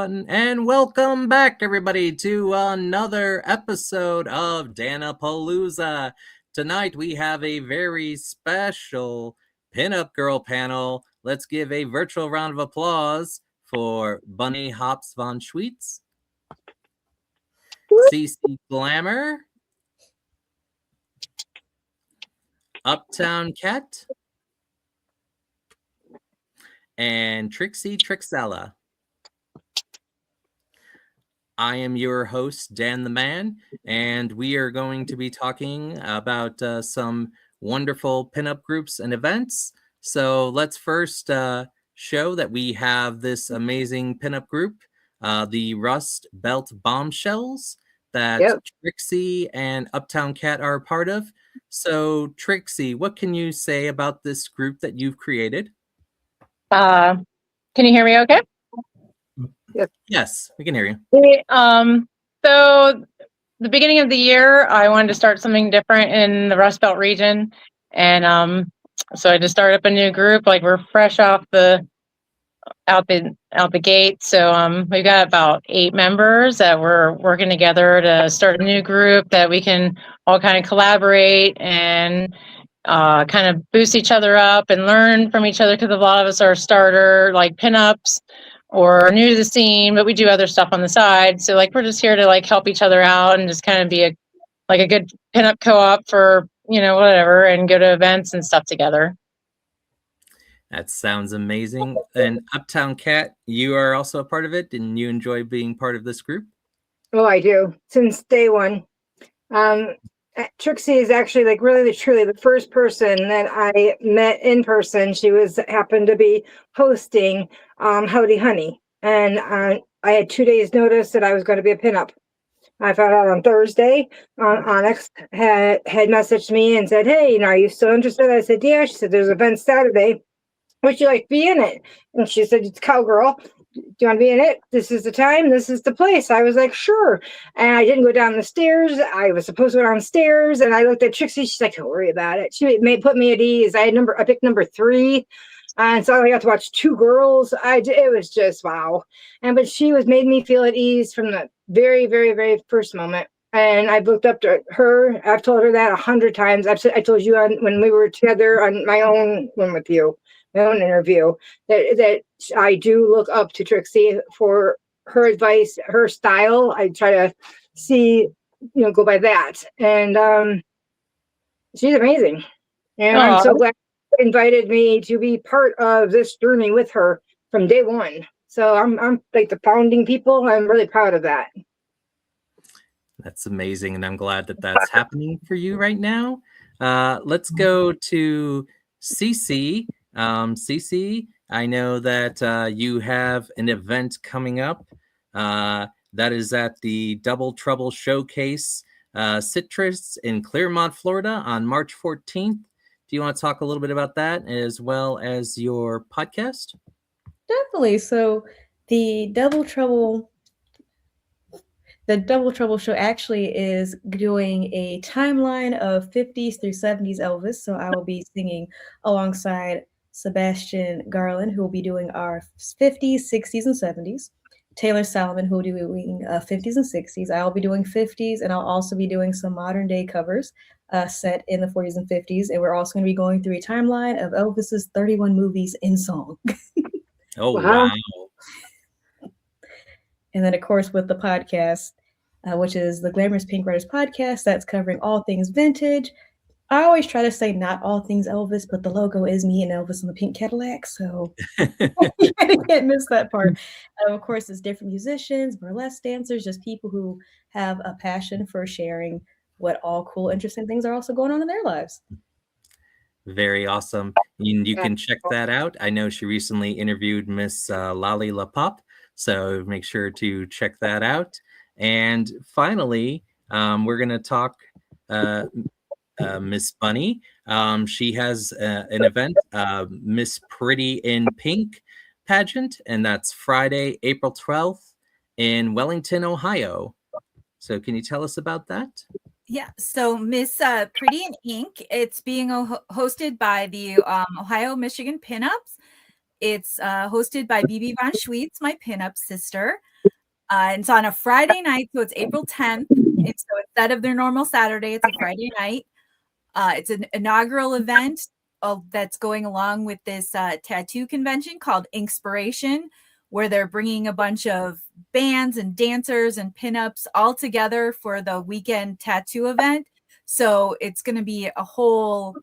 button, and welcome back, everybody, to another episode of Dan-A-Plooza. Tonight, we have a very special pinup girl panel. Let's give a virtual round of applause for Bunnie Hops von Schweetz, Cece Glamour, Uptown Cat, and Trixie Trixzilla. I am your host, Dan the Man, and we are going to be talking about some wonderful pinup groups and events. So let's first show that we have this amazing pinup group, the Rust Belt Bombshells, that Trixie and Uptown Cat are a part of. So Trixie, what can you say about this group that you've created? Can you hear me okay? Yes, we can hear you. So the beginning of the year, I wanted to start something different in the Rust Belt region. And so I just started up a new group. Like, we're fresh off out the gate. So we've got about 8 members that we're working together to start a new group that we can all kind of collaborate and kind of boost each other up and learn from each other, because a lot of us are starter like pinups or new to the scene, but we do other stuff on the side. So like, we're just here to like help each other out and just kind of be a good pinup co-op for, whatever, and go to events and stuff together. That sounds amazing. And Uptown Cat, you are also a part of it. Didn't you enjoy being part of this group? Oh, I do. Since day one. Trixie is actually like really truly the first person that I met in person. She happened to be hosting Howdy Honey. And I had 2 days notice that I was going to be a pinup. I found out on Thursday. Onyx had messaged me and said, "Hey, are you still interested?" I said, "Yeah." She said, "There's an event Saturday. Would you like to be in it?" And she said, "It's Cowgirl. Do you want to be in it? This is the time. This is the place." I was like, "Sure." And I didn't go down the stairs. I was supposed to go downstairs. And I looked at Trixie. She's like, "Don't worry about it." She put me at ease. I picked number 3. And so I got to watch 2 girls. It was just wow. But she made me feel at ease from the very, very, very first moment. And I've looked up to her. I've told her that 100 times. I told you when we were together on my own one with you, my own interview, that I do look up to Trixie for her advice, her style. I try to go by that. And she's amazing. And I'm so glad she invited me to be part of this journey with her from day one. So I'm like the founding people. I'm really proud of that. That's amazing. And I'm glad that that's happening for you right now. Let's go to Cece. Cece, I know that you have an event coming up that is at the Double Trouble Showcase Citrus in Clearmont, Florida on March 14th. Do you want to talk a little bit about that as well as your podcast? Definitely. So the Double Trouble show actually is doing a timeline of 50s through 70s Elvis. So I will be singing alongside Sebastian Garland, who will be doing our 50s, 60s, and 70s. Taylor Salomon, who will be doing 50s and 60s. I'll be doing 50s, and I'll also be doing some modern day covers set in the 40s and 50s. And we're also going to be going through a timeline of Elvis's 31 movies in song. Oh, wow. And then, of course, with the podcast, which is the Glamorous Pink Writers Podcast, that's covering all things vintage. I always try to say not all things Elvis, but the logo is me and Elvis in the pink Cadillac, so you can't miss that part. Of course, it's different musicians, burlesque dancers, just people who have a passion for sharing what all cool, interesting things are also going on in their lives. Very awesome. You can check that out. I know she recently interviewed Miss Lolly La Pop, so make sure to check that out. And finally, we're going to talk Miss Bunnie. She has an event, Miss Pretty in Pink pageant, and that's Friday, April 12th in Wellington, Ohio. So can you tell us about that? Yeah, so Miss Pretty in Ink, it's being hosted by the Ohio Michigan Pinups. It's hosted by BB von Schweetz, my pinup sister. And it's on a Friday night, so it's April 10th. And so instead of their normal Saturday, it's a Friday night. It's an inaugural event that's going along with this tattoo convention called Inkspiration, where they're bringing a bunch of bands and dancers and pinups all together for the weekend tattoo event. So it's going to be a whole,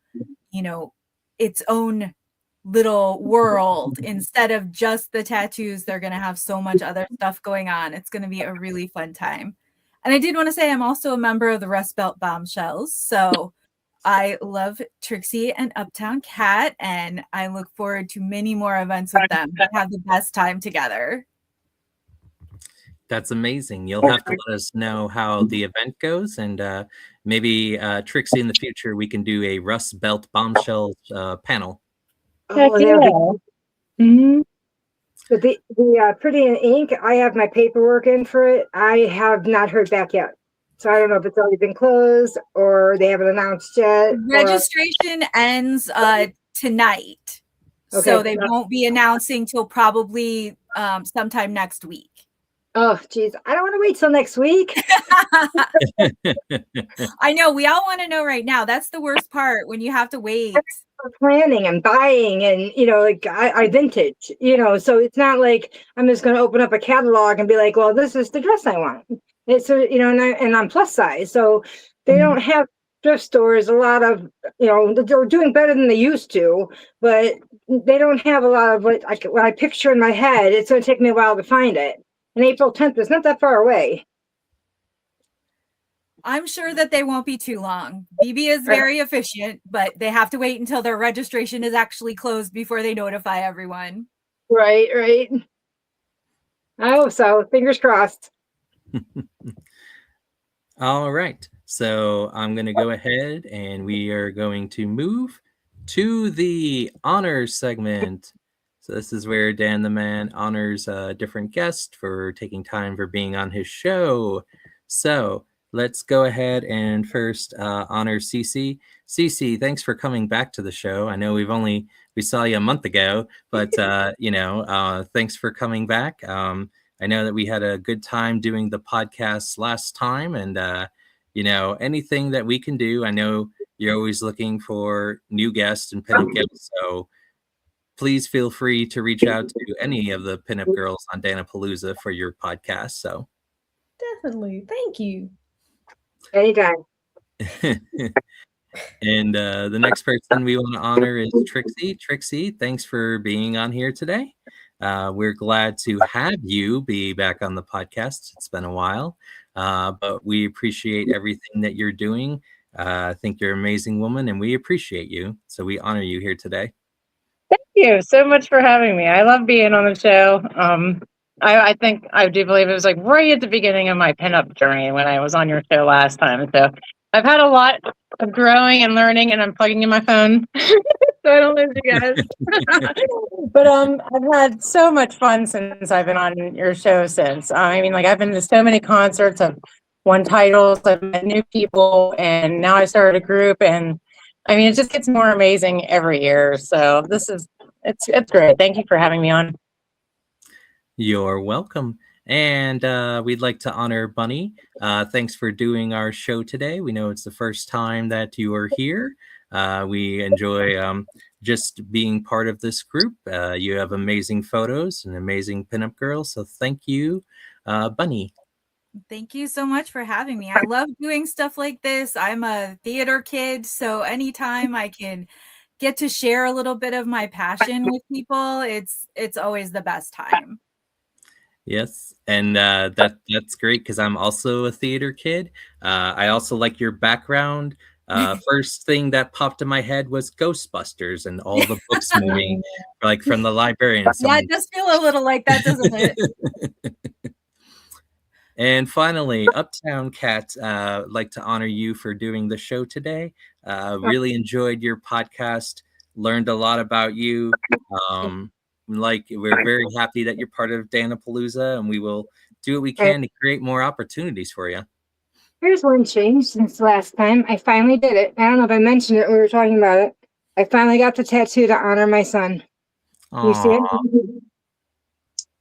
its own little world. Instead of just the tattoos, they're going to have so much other stuff going on. It's going to be a really fun time. And I did want to say I'm also a member of the Rust Belt Bombshells. So I love Trixie and Uptown Cat, and I look forward to many more events with them. We have the best time together. That's amazing. You'll have to let us know how the event goes, and maybe Trixie, in the future, we can do a Rust Belt Bombshells panel. Oh, mm-hmm. But the Pretty in Ink, I have my paperwork in for it. I have not heard back yet. So I don't know if it's already been closed or they haven't announced yet. Registration ends tonight. Okay. So they won't be announcing till probably sometime next week. Oh, geez. I don't want to wait till next week. I know. We all want to know right now. That's the worst part, when you have to wait. Planning and buying and, like I vintage, so it's not like I'm just going to open up a catalog and be like, well, this is the dress I want. It's, and I'm plus size. So they don't have thrift stores. A lot of, they're doing better than they used to, but they don't have a lot of what I picture in my head. It's going to take me a while to find it. And April 10th is not that far away. I'm sure that they won't be too long. BB is very efficient, but they have to wait until their registration is actually closed before they notify everyone. Right. I hope so. Fingers crossed. All right. So I'm going to go ahead and we are going to move to the honors segment. So this is where Dan the Man honors a different guest for taking time for being on his show. So let's go ahead and first honor Cece. Cece, thanks for coming back to the show. I know we saw you a month ago, but thanks for coming back. I know that we had a good time doing the podcast last time, and anything that we can do. I know you're always looking for new guests and pinup guests, so please feel free to reach out to any of the pinup girls on Dan-A-Plooza for your podcast. So definitely, thank you. Anytime. And the next person we want to honor is Trixie. Trixie, thanks for being on here today. We're glad to have you be back on the podcast. It's been a while, but we appreciate everything that you're doing. I think you're an amazing woman, and we appreciate you. So we honor you here today. Thank you so much for having me. I love being on the show. I think I do believe it was like right at the beginning of my pinup journey when I was on your show last time. So I've had a lot of growing and learning, and I'm plugging in my phone so I don't lose you guys. But I've had so much fun since I've been on your show since. I've been to so many concerts, I've won titles, I've met new people, and now I started a group, and it just gets more amazing every year. So it's great. Thank you for having me on. You're welcome. And we'd like to honor Bunnie. Thanks for doing our show today. We know it's the first time that you are here. We enjoy just being part of this group. You have amazing photos and amazing pinup girls. So thank you, Bunnie. Thank you so much for having me. I love doing stuff like this. I'm a theater kid, so anytime I can get to share a little bit of my passion with people, it's always the best time. Yes, and that's great because I'm also a theater kid. I also like your background. First thing that popped in my head was Ghostbusters and all the books moving, like from the librarian. Yeah, it does feel a little like that, doesn't it? And finally, Uptown Cat, like to honor you for doing the show today. Really enjoyed your podcast, learned a lot about you. We're very happy that you're part of Dan-A-Plooza, and we will do what we can to create more opportunities for you. Here's one change since last time. I finally did it. I don't know if I mentioned it when we were talking about it. I finally got the tattoo to honor my son. Aww. You see it?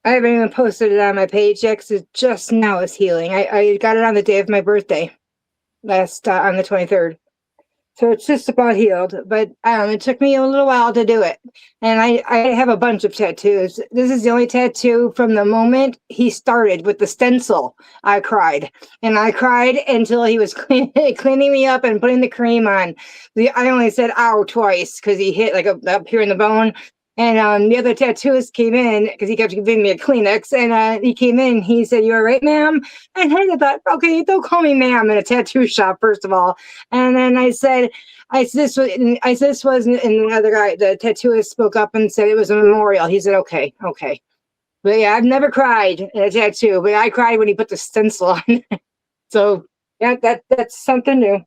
I haven't even posted it on my page yet because it just now is healing. I got it on the day of my birthday, last on the 23rd. So it's just about healed, but it took me a little while to do it. And I have a bunch of tattoos. This is the only tattoo from the moment he started with the stencil. I cried. And I cried until he was cleaning me up and putting the cream on. I only said ow twice because he hit like up here in the bone. And the other tattooist came in because he kept giving me a Kleenex. And he came in. He said, "You all right, ma'am?" And I thought, okay, don't call me ma'am in a tattoo shop, first of all. And then I said, this was, and the other guy, the tattooist, spoke up and said it was a memorial. He said, okay. But yeah, I've never cried in a tattoo, but I cried when he put the stencil on. So yeah, that's something new.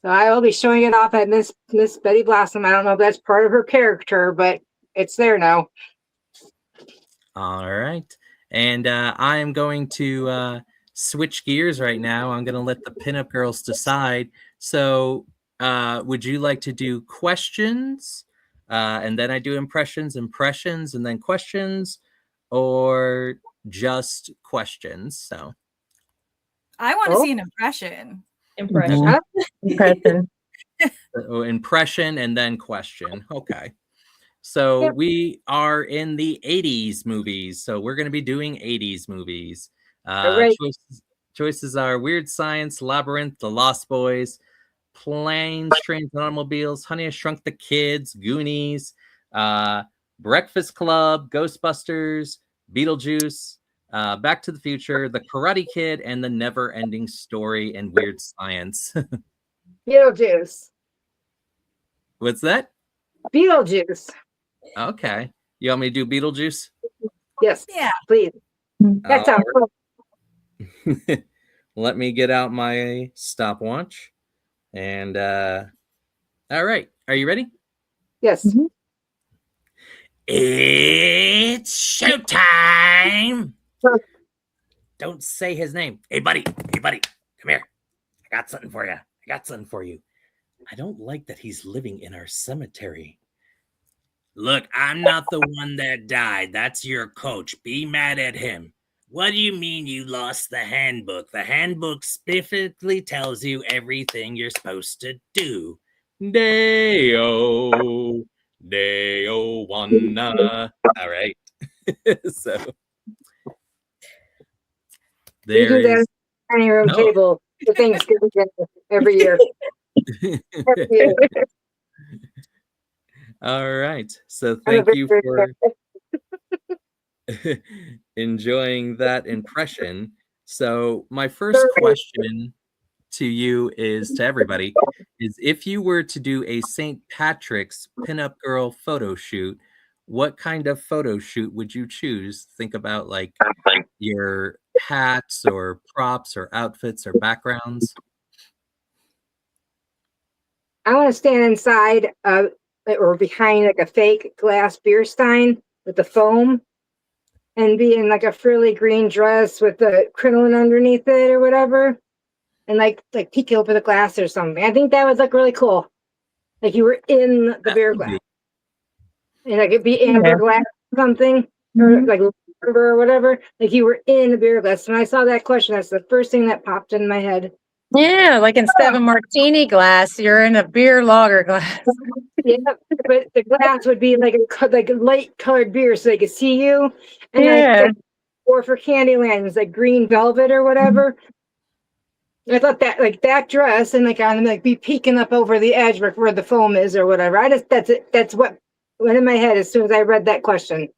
So I will be showing it off at Miss Betty Blossom. I don't know if that's part of her character, but it's there now. All right. And I am going to switch gears right now. I'm going to let the pinup girls decide. So would you like to do questions? And then I do impressions, and then questions, or just questions? So I want to see an impression. Impression. Impression. Impression and then question. Okay. So we are in the 80s movies. So we're going to be doing 80s movies. Right. Choices are Weird Science, Labyrinth, The Lost Boys, Planes, Trains, and Automobiles, Honey, I Shrunk the Kids, Goonies, Breakfast Club, Ghostbusters, Beetlejuice, Back to the Future, The Karate Kid, and The Never Ending Story and Weird Science. Beetlejuice. What's that? Beetlejuice. Okay. You want me to do Beetlejuice? Yes. Yeah. Please. That sounds cool. Let me get out my stopwatch. And all right. Are you ready? Yes. Mhm. It's showtime. Don't say his name. Hey, buddy. Come here. I got something for you. I don't like that he's living in our cemetery. Look, I'm not the one that died. That's your coach. Be mad at him. What do you mean you lost the handbook? The handbook specifically tells you everything you're supposed to do. Deo, Wana. All right. So We do there that is. dining room No. table for Thanksgiving dinner every year. Every year. All right. So I'm a thank you very for enjoying that impression. So my first question to you is, to everybody, is if you were to do a St. Patrick's pinup girl photo shoot, what kind of photo shoot would you choose? Think about like your hats or props or outfits or backgrounds. I want to stand inside or behind like a fake glass beer stein with the foam and be in like a frilly green dress with the crinoline underneath it or whatever. And like peek over the glass or something. I think that would look really cool. Like you were in the beer glass. And like it'd be amber glass or something. Or like amber or whatever. Like you were in the beer glass. When I saw that question, that's the first thing that popped in my head. Yeah, like instead of a martini glass, you're in a beer lager glass. Yeah, but the glass would be like a light colored beer so they could see you. And Yeah. or for Candyland, it was like green velvet or whatever. I thought that like that dress and like on like be peeking up over the edge where the foam is or whatever. That's what went in my head as soon as I read that question.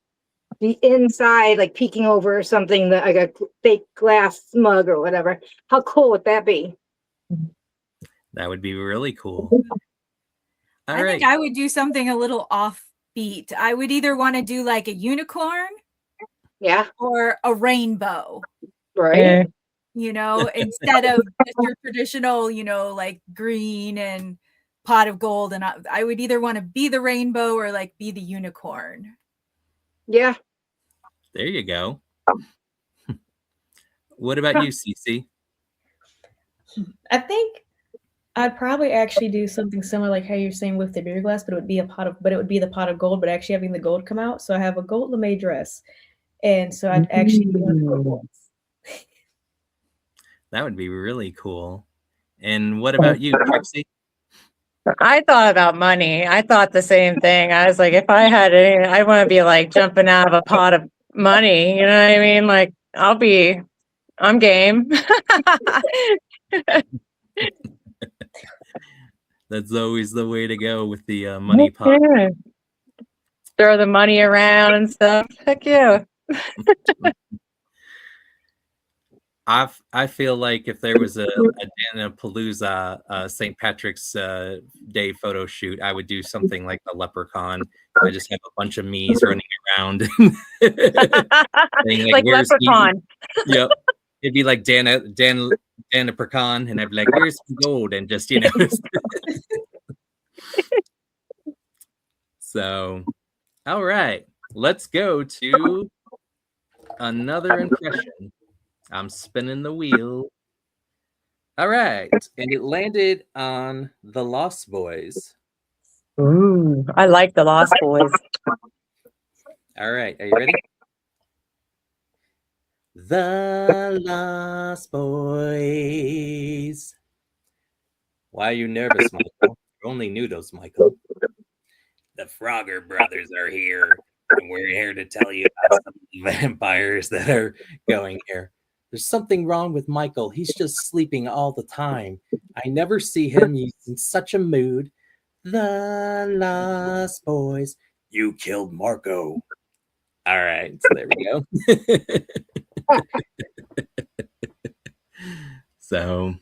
The inside, like peeking over or something, like a fake glass mug or whatever. How cool would that be? That would be really cool. I think I would do something a little offbeat. I would either want to do like a unicorn, yeah, or a rainbow, right? You know, instead of just your traditional, you know, like green and pot of gold. And I would either want to be the rainbow or like be the unicorn. Yeah. There you go. What about you, Cece? I think I'd probably actually do something similar like how you're saying with the beer glass, but it would be the pot of gold, but actually having the gold come out. So I have a gold lame dress. And so I'd actually be one of the ones. That would be really cool. And what about you, Trixie? I thought about money. I thought the same thing. I was like, if I had any, I want to be like jumping out of a pot of money. You know what I mean? Like, I'm game. That's always the way to go with the money pot. Yeah. Throw the money around and stuff. Heck yeah. I feel like if there was a Dan-A-Plooza St. Patrick's Day photo shoot, I would do something like the Leprechaun. I just have a bunch of me's running around. Saying, like Leprechaun. Yep. It'd be like Dan-A-Leprechaun, and I'd be like, where's the gold? And just, you know. So, all right. Let's go to another impression. I'm spinning the wheel. All right. And it landed on the Lost Boys. Ooh, I like the Lost Boys. All right. Are you ready? The Lost Boys. Why are you nervous, Michael? You're only noodles, Michael. The Frogger brothers are here, and we're here to tell you about some vampires that are going here. There's something wrong with Michael. He's just sleeping all the time. I never see him. He's in such a mood. The Lost Boys. You killed Marco. All right, so there we go. So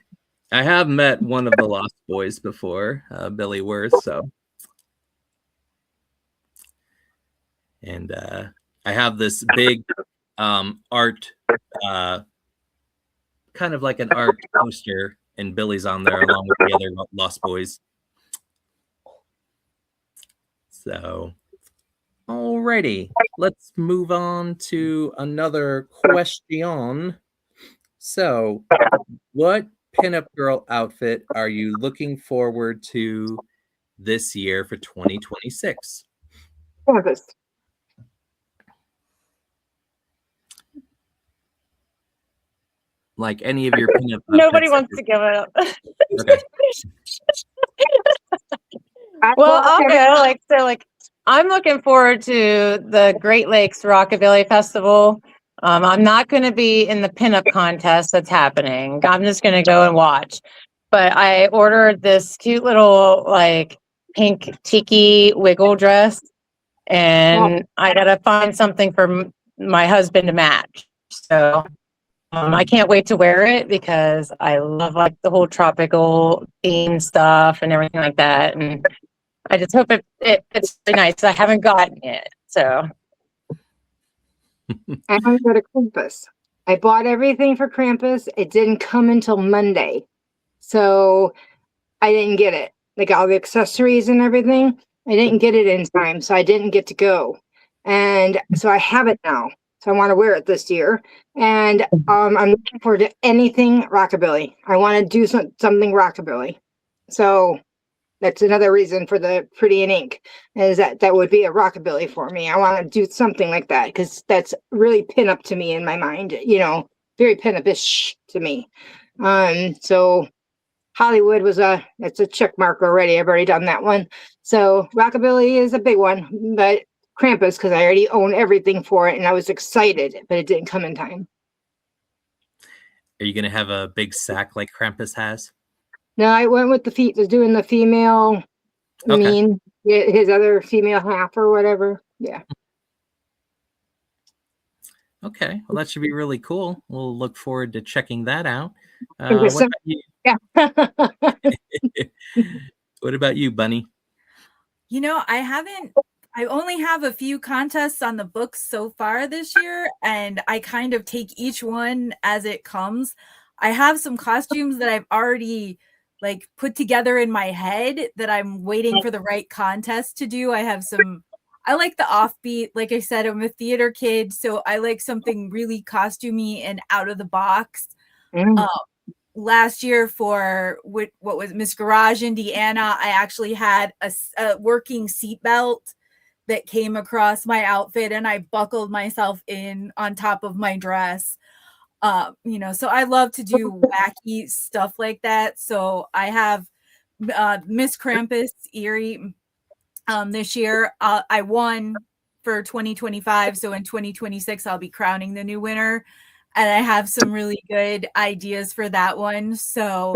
I have met one of the Lost Boys before, Billy Worth. So, and I have this big art, kind of like an art poster, and Billy's on there along with the other Lost Boys. So, alrighty, let's move on to another question. So, what pinup girl outfit are you looking forward to this year for 2026? Krampus. Like any of your pinup Nobody outfits wants that to give it up. Okay. Well, I'll go. Like, I'm looking forward to the Great Lakes Rockabilly Festival. I'm not going to be in the pinup contest that's happening. I'm just going to go and watch. But I ordered this cute little like pink tiki wiggle dress, and I got to find something for my husband to match. So I can't wait to wear it because I love like the whole tropical theme stuff and everything like that. And I just hope it's really nice. I haven't gotten it, so. I want to go to Krampus. I bought everything for Krampus. It didn't come until Monday. So I didn't get it. Like all the accessories and everything. I didn't get it in time. So I didn't get to go. And so I have it now. So I want to wear it this year. And I'm looking forward to anything rockabilly. I want to do something rockabilly. So that's another reason for the Pretty in Ink, is that would be a rockabilly for me. I want to do something like that because that's really pinup to me in my mind, you know, very pinup-ish to me. So Hollywood that's a check mark already. I've already done that one. So rockabilly is a big one, but Krampus, because I already own everything for it and I was excited, but it didn't come in time. Are you going to have a big sack like Krampus has? No, I went with doing the female, Okay. his other female half or whatever. Yeah. Okay. Well, that should be really cool. We'll look forward to checking that out. It was What about you? Yeah. What about you, Bunnie? You know, I only have a few contests on the books so far this year, and I kind of take each one as it comes. I have some costumes that I've already like put together in my head that I'm waiting for the right contest to do. I like the offbeat. Like I said, I'm a theater kid, so I like something really costumey and out of the box. Last year for what was Miss Garage, Indiana, I actually had a working seatbelt that came across my outfit and I buckled myself in on top of my dress. So I love to do wacky stuff like that. So I have Miss Krampus Erie this year. I won for 2025. So in 2026, I'll be crowning the new winner. And I have some really good ideas for that one. So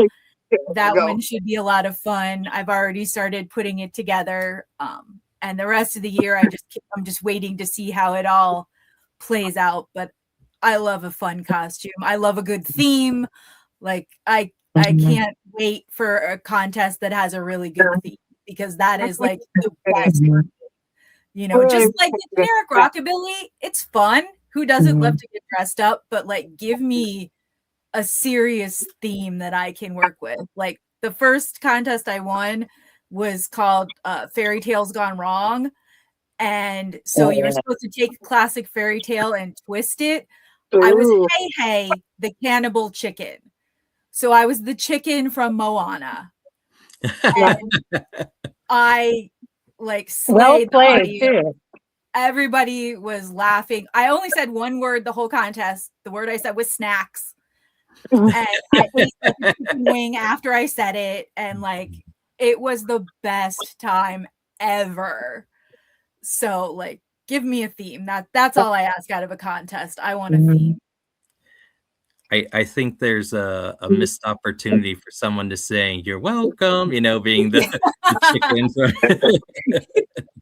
that one should be a lot of fun. I've already started putting it together. And the rest of the year, I'm just waiting to see how it all plays out. But I love a fun costume. I love a good theme. Like I can't wait for a contest that has a really good theme, because that is like the best. Just like the generic rockabilly, it's fun. Who doesn't love to get dressed up? But like, give me a serious theme that I can work with. Like the first contest I won was called Fairy Tales Gone Wrong. And so you were supposed to take a classic fairy tale and twist it. I was Hey, the cannibal chicken. So I was the chicken from Moana. And I slayed the audience. Everybody was laughing. I only said one word the whole contest. The word I said was snacks. And I ate the chicken wing after I said it. And it was the best time ever. So give me a theme. That's all I ask out of a contest. I want a theme. I think there's a missed opportunity for someone to say, "You're welcome," being the chicken from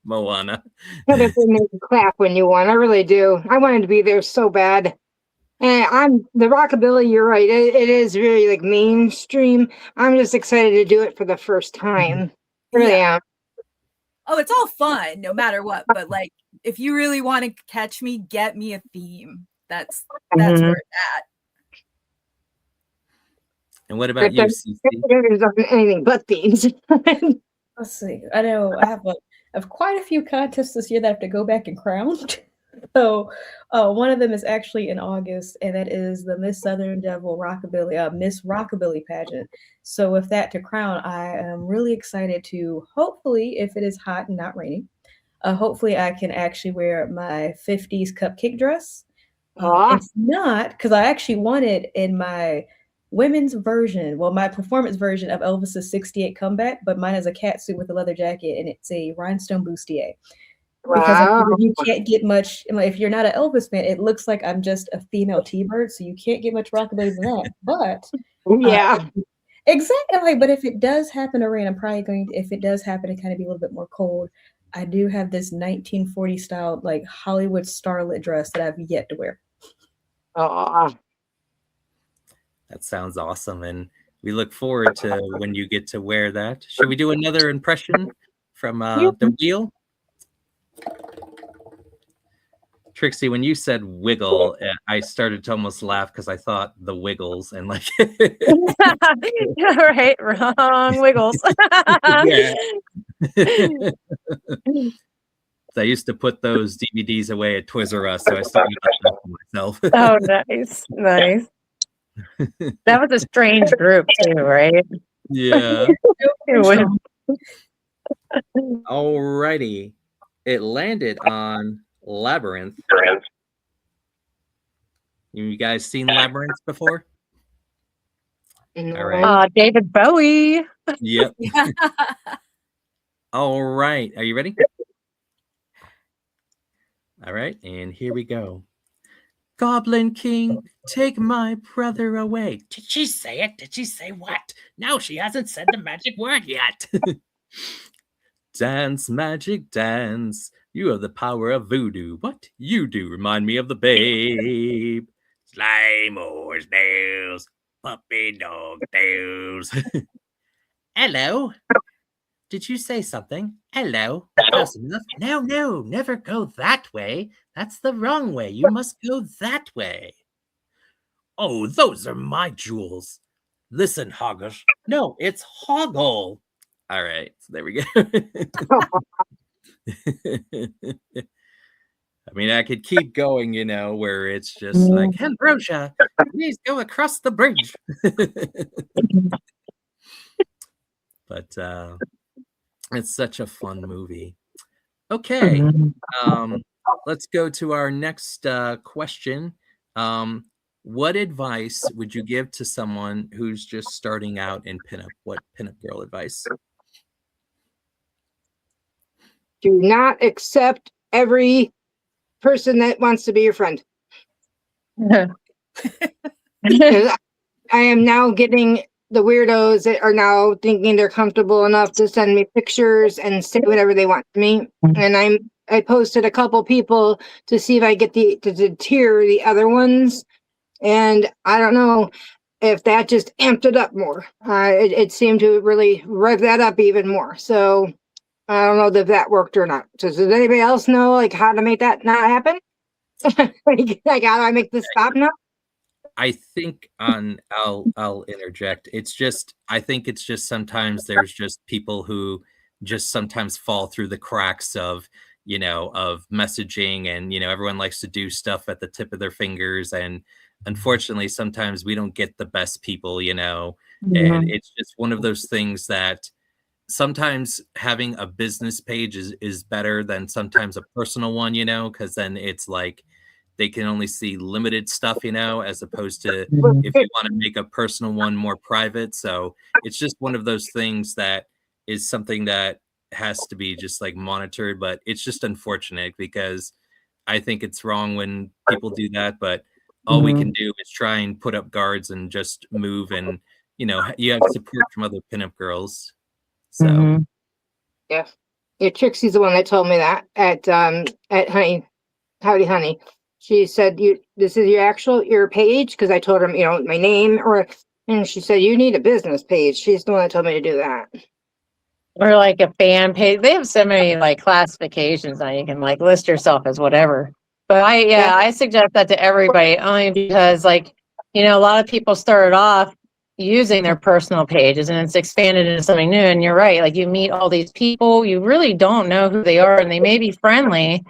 Moana. But if they make you clap when you won, I really do. I wanted to be there so bad. And I'm the rockabilly. You're right. It is really mainstream. I'm just excited to do it for the first time. Really am. Oh, it's all fun, no matter what. But if you really want to catch me, get me a theme. That's where it's at. And what about you, Cece? There's anything but themes. Let's see. I know I have quite a few contests this year that I have to go back and crown. So one of them is actually in August, and that is the Miss Southern Devil Rockabilly, Miss Rockabilly pageant. So with that to crown, I am really excited to, hopefully, if it is hot and not raining, hopefully I can actually wear my 50s cupcake dress. It's not, because I actually wanted in my women's version, my performance version of Elvis's 68 comeback, but mine is a cat suit with a leather jacket, and it's a rhinestone bustier. Because you can't get much, if you're not an Elvis fan, it looks like I'm just a female T-Bird, so you can't get much rockabilly than that. But exactly. But if it does happen to rain, I'm probably going to, if it does happen to kind of be a little bit more cold, I do have this 1940 style Hollywood starlet dress that I've yet to wear. That sounds awesome, and we look forward to when you get to wear that. Should we do another impression from the wheel? Trixie, when you said wiggle, I started to almost laugh because I thought the Wiggles and right, wrong Wiggles. I used to put those DVDs away at Toys R Us, so I started that for myself. Oh, nice. That was a strange group too, right? Yeah. Alrighty. It landed on Labyrinth. You guys seen Labyrinth before? All right. David Bowie. Yep. All right. Are you ready? All right. And here we go. Goblin King, take my brother away. Did she say it? Did she say what? No, she hasn't said the magic word yet. Dance, magic, dance. You have the power of voodoo. What you do remind me of the babe. Slime or nails, puppy dog tails. Hello. Did you say something? Hello. Close enough. No, never go that way. That's the wrong way. You must go that way. Oh, those are my jewels. Listen, Hoggish. No, it's Hoggle. All right, so there we go. I mean, I could keep going, where it's just like, Ambrosia, please go across the bridge. But it's such a fun movie. Okay. Let's go to our next question. What advice would you give to someone who's just starting out in pinup? What pinup girl advice? Do not accept every person that wants to be your friend. 'Cause I am now getting the weirdos that are now thinking they're comfortable enough to send me pictures and say whatever they want to me. And I posted a couple people to see if I get to deter the other ones. And I don't know if that just amped it up more. It seemed to really rev that up even more. So I don't know if that worked or not. So does anybody else know like how to make that not happen? Like how do I make this stop now? I think I'll interject. I think it's just sometimes there's just people who just sometimes fall through the cracks of, of messaging, and, everyone likes to do stuff at the tip of their fingers. And unfortunately, sometimes we don't get the best people, and it's just one of those things that sometimes having a business page is better than sometimes a personal one, because then it's like, they can only see limited stuff, as opposed to if you want to make a personal one more private. So it's just one of those things that is something that has to be just like monitored, but it's just unfortunate because I think it's wrong when people do that, but all we can do is try and put up guards and just move, and, you have support from other pinup girls. So Yeah. Trixie's the one that told me that at Howdy Honey. She said, this is your page? Because I told her, my name, and she said, you need a business page. She's the one that told me to do that. Or like a fan page. They have so many like classifications now. You can like list yourself as whatever. But I suggest that to everybody only because a lot of people started off using their personal pages and it's expanded into something new. And you're right. Like you meet all these people, you really don't know who they are, and they may be friendly,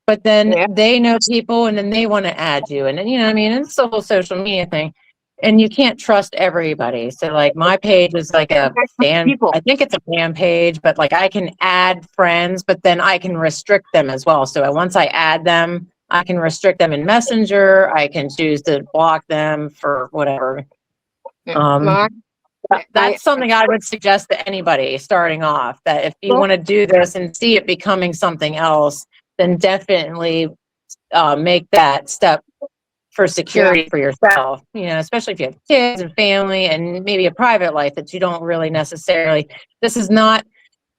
but then they know people and then they want to add you. And then, it's the whole social media thing. And you can't trust everybody. So like my page is like a fan, I think it's a fan page, but like I can add friends, but then I can restrict them as well. So once I add them, I can restrict them in Messenger. I can choose to block them for whatever. That's something I would suggest to anybody starting off, that if you want to do this and see it becoming something else, then definitely make that step for security for yourself, especially if you have kids and family and maybe a private life that you don't really necessarily, this is not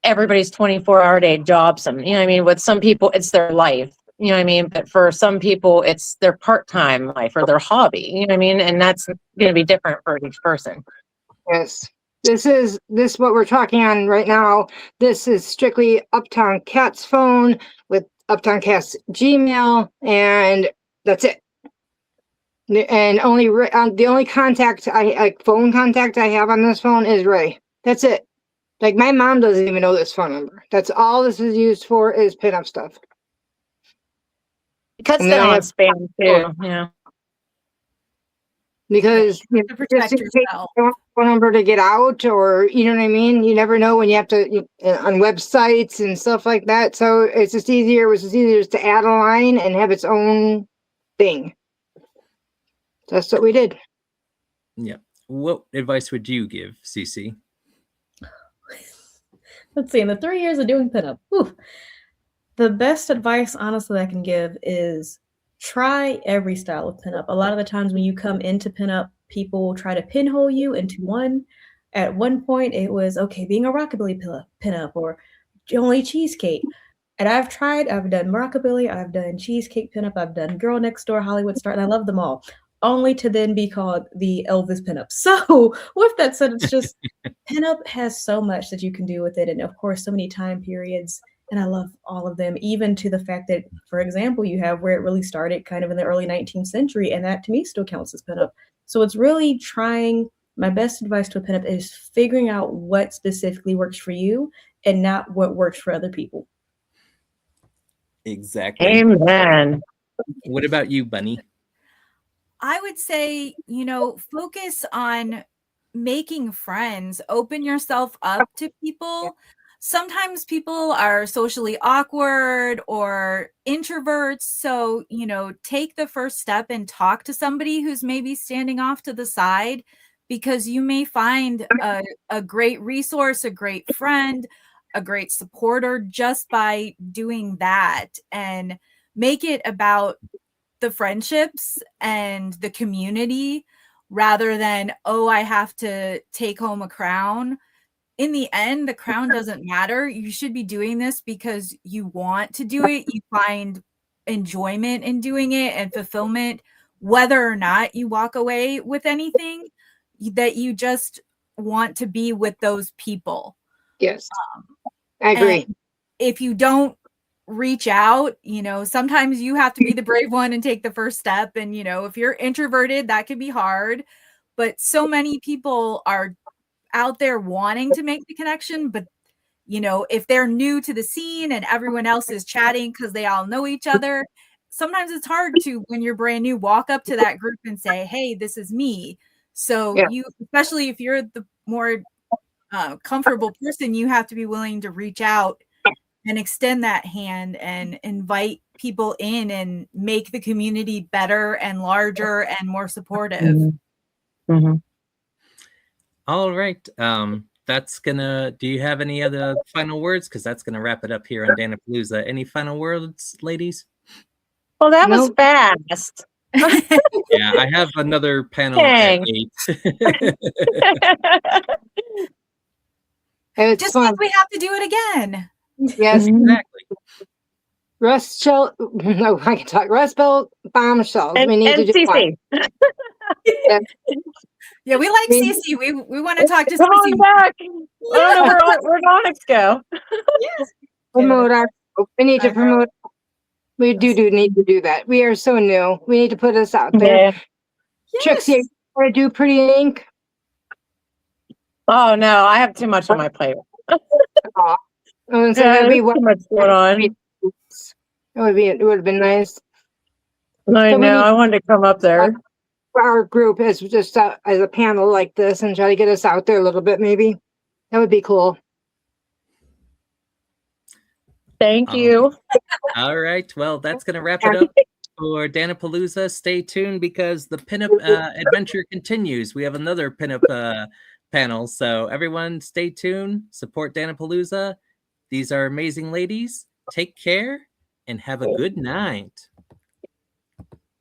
everybody's 24-hour day job. With some people, it's their life, but for some people, it's their part-time life or their hobby, and that's going to be different for each person. Yes. This what we're talking on right now. This is strictly Uptown Cat's phone with Uptown Cat's Gmail, and that's it. And only the only contact phone contact I have on this phone is Ray. That's it. Like my mom doesn't even know this phone number. That's all this is used for, is pinup stuff. Because then I have spam too. Yeah. Because to protect yourself. Phone number to get out, or you know what I mean. You never know when you have to on websites and stuff like that. So it's just easier. It was just easier to add a line and have its own thing. That's what we did. Yeah. What advice would you give, Cece? Let's see. In the 3 years of doing pinup, the best advice, honestly, I can give is try every style of pinup. A lot of the times when you come into pinup, people try to pinhole you into one. At one point, it was, okay, being a rockabilly pinup or only cheesecake. And I've done rockabilly, I've done cheesecake pinup, I've done girl next door, Hollywood star, and I love them all, only to then be called the Elvis pinup. So with that said, it's just pinup has so much that you can do with it. And of course, so many time periods. And I love all of them, even to the fact that, for example, you have where it really started kind of in the early 19th century. And that to me still counts as pinup. So it's really trying. My best advice to a pinup is figuring out what specifically works for you and not what works for other people. Exactly. Amen. What about you, Bunnie? I would say, focus on making friends, open yourself up to people. sometimes people are socially awkward or introverts. So, take the first step and talk to somebody who's maybe standing off to the side, because you may find a great resource, a great friend, a great supporter just by doing that, and make it about the friendships and the community rather than, oh, I have to take home a crown. In the end, the crown doesn't matter. You should be doing this because you want to do it. You find enjoyment in doing it and fulfillment, whether or not you walk away with anything, that you just want to be with those people. Yes, I agree. And if you don't reach out, sometimes you have to be the brave one and take the first step. And, if you're introverted, that can be hard. But so many people are out there wanting to make the connection. But, if they're new to the scene and everyone else is chatting because they all know each other, sometimes it's hard to, when you're brand new, walk up to that group and say, hey, this is me. So you, especially if you're the more comfortable person, you have to be willing to reach out and extend that hand and invite people in and make the community better and larger and more supportive. Mm-hmm. Mm-hmm. All right. Do you have any other final words? Because that's gonna wrap it up here on Dan-A-Plooza. Any final words, ladies? Well, that was fast. Yeah, I have another panel at 8. It's just fun. like we have to do it again. Yes, Exactly. Rust shell. No, I can talk. Rust Belt bombshells. We need to do Cece. Yeah, we like Cece. We want to talk to Come Cece. on back. I don't know where Onyx go. Yes. Promote our. We need to promote. We do need to do that. We are so new. We need to put us out there. Yeah. Trixie, want to do pretty ink? Oh no, I have too much on my plate. Oh, so There's too much going on. It would have been nice. I So we know. need- I wanted to come up there. Our group as just as a panel like this and try to get us out there a little bit. Maybe that would be cool. Thank you. All right. Well, that's going to wrap it up for Dan-A-Plooza. Stay tuned because the pinup adventure continues. We have another pinup panel. So everyone stay tuned. Support Dan-A-Plooza. These are amazing ladies. Take care and have a good night.